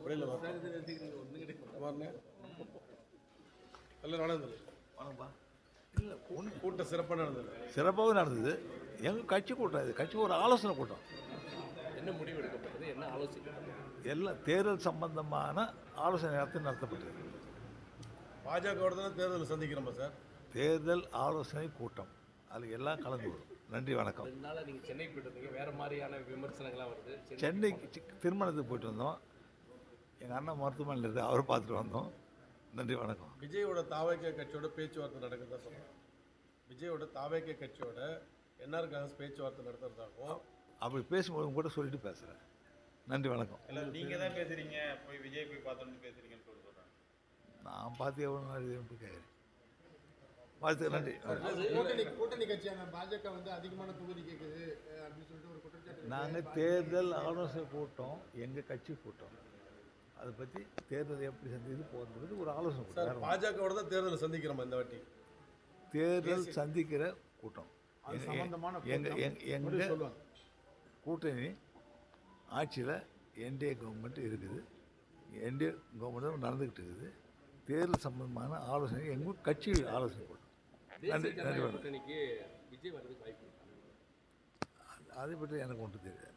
வெளியில் வரணும் எல்லாம் நடந்தது. வணக்கம்ப்பா. இல்லை கூட்டம் சிறப்பாக நடந்தது. சிறப்பாகவும் நடந்தது. எங்கள் கட்சி கூட்டம், இது கட்சி ஒரு ஆலோசனை கூட்டம். என்ன முடிவு எடுக்கப்பட்டது, என்ன ஆலோசிக்கப்பட்டது? எல்லாம் தேர்தல் சம்பந்தமான ஆலோசனை நடத்தப்பட்டது. பாஜகவோட தானே தேர்தல் சந்திக்கிறோமா சார்? தேர்தல் ஆலோசனை கூட்டம், அதில் எல்லாம் கலந்து வரும். நன்றி, வணக்கம். 2 நாளாக நீங்கள் சென்னை போயிட்டு வந்தீங்க, வேறு மாதிரியான விமர்சனங்கள்லாம் வருது. சென்னைக்கு திருமணத்துக்கு போயிட்டு வந்தோம். எங்கள் அண்ணன் மருத்துவமனையில் இருக்குது, அவரை பார்த்துட்டு வந்தோம். நன்றி, வணக்கம். விஜயோட தாவேகே கட்சியோட பேச்சுவார்த்தை நடக்குதுதான் சொல்கிறேன். விஜயோட தாவேகே கட்சியோட என்ஆர் காங்கிரஸ் பேச்சுவார்த்தை நடத்துறதாகவும் அப்படி பேசும்போது உங்க கூட சொல்லிட்டு பேசுகிறேன். நன்றி, வணக்கம். இல்லை நீங்கள் தான் பேசுகிறீங்க, போய் விஜய் போய் பார்த்தோன்னு பேசுகிறீங்கன்னு சொல்கிறேன். நான் பார்த்து எவ்வளோ நாள் கேட்குறேன். வாழ்த்து, நன்றி. கூட்டணி கட்சியான பாஜக வந்து அதிகமான தொகுதி கேட்குது அப்படின்னு சொல்லிட்டு ஒரு குற்றச்சாட்டு. நாங்கள் தேர்தல் ஆலோசனை கூட்டம், எங்கள் கட்சி கூட்டம், அதை பற்றி தேர்தல் எப்படி சந்திக்கிறது போகிறது ஒரு ஆலோசனை சார். கூட்டம். பாஜகவோட தான் தேர்தல் சந்திக்கிறோமா இந்த வாட்டி? தேர்தல் சந்திக்கிற கூட்டம். எங்கள் சொல்லுவாங்க கூட்டணி ஆட்சியில் என்டிஏ கவர்மெண்ட் இருக்குது. என்டிஏ கவர்மெண்ட் நடந்துக்கிட்டு இருக்குது. தேர்தல் சம்பந்தமான ஆலோசனை எங்கள் கட்சி ஆலோசனை கூட்டம். நன்றி, நன்றி. கூட்டணிக்கு விஜய் வர்றதுக்கு வாய்ப்பு இருக்கா? அதை பற்றி எனக்கு ஒன்றும் தெரியாது.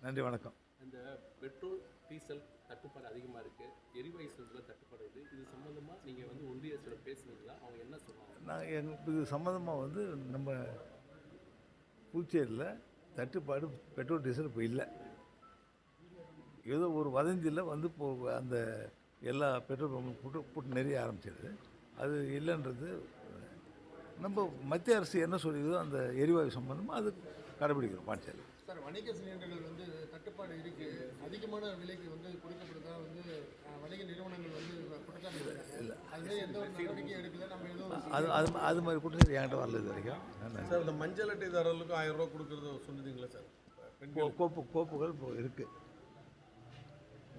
நன்றி, வணக்கம். இந்த பெட்ரோல் டீசல் தட்டுப்பாடு அதிகமாக இருக்குது, எரிவாயு சிலிண்டரில் தட்டுப்பாடு இருக்குது. இது சம்மந்தமாக நீங்கள் வந்து ஒன்றிய அரசோட பேசுனீங்களா? அவங்க என்ன சொன்னாங்க? நான் இது சம்மந்தமாக வந்து நம்ம புதுச்சேரியில் தட்டுப்பாடு பெட்ரோல் டீசல் இப்போ இல்லை. ஏதோ ஒரு வதந்தியில் வந்து இப்போ அந்த எல்லா பெட்ரோல் பம்பு போட்டு நிறைய ஆரம்பிச்சிடுது. அது இல்லைன்றது நம்ம மத்திய அரசு என்ன சொல்லியதோ அந்த எரிவாயு சம்பந்தமாக அது கடைபிடிக்கிறோம் பாண்டிச்சேரி. சார், வணிக சிலிண்டர்கள் வந்து தட்டுப்பாடு இருக்குது, அதிகமான விலைக்கு வந்து கொடுக்கப்படுதா வந்து வணிக நிறுவனங்கள் வந்து குற்றச்சாட்டு இல்லை. அதுவே எந்த ஒரு நடவடிக்கையும் எடுக்கல. நம்ம ஏதோ அது மாதிரி குற்றச்சாட்டு என்கிட்ட வரல இது வரைக்கும். சார், இந்த மஞ்சள் அட்டைதாரர்களுக்கு 1000 ரூபா கொடுக்குறது சொன்னீங்களா சார்? கோப்புகள் இப்போ இருக்குது.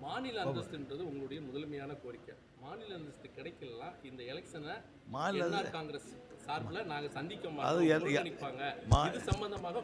மாநில அந்தஸ்துன்றது உங்களுடைய முதன்மையான கோரிக்கை. மாநில அந்தஸ்து கிடைக்கலாம், இந்த எலெக்ஷனை மாநில காங்கிரஸ் சார்பில் நாங்கள் சந்திக்க அது மாட்டோம், இது சம்பந்தமாக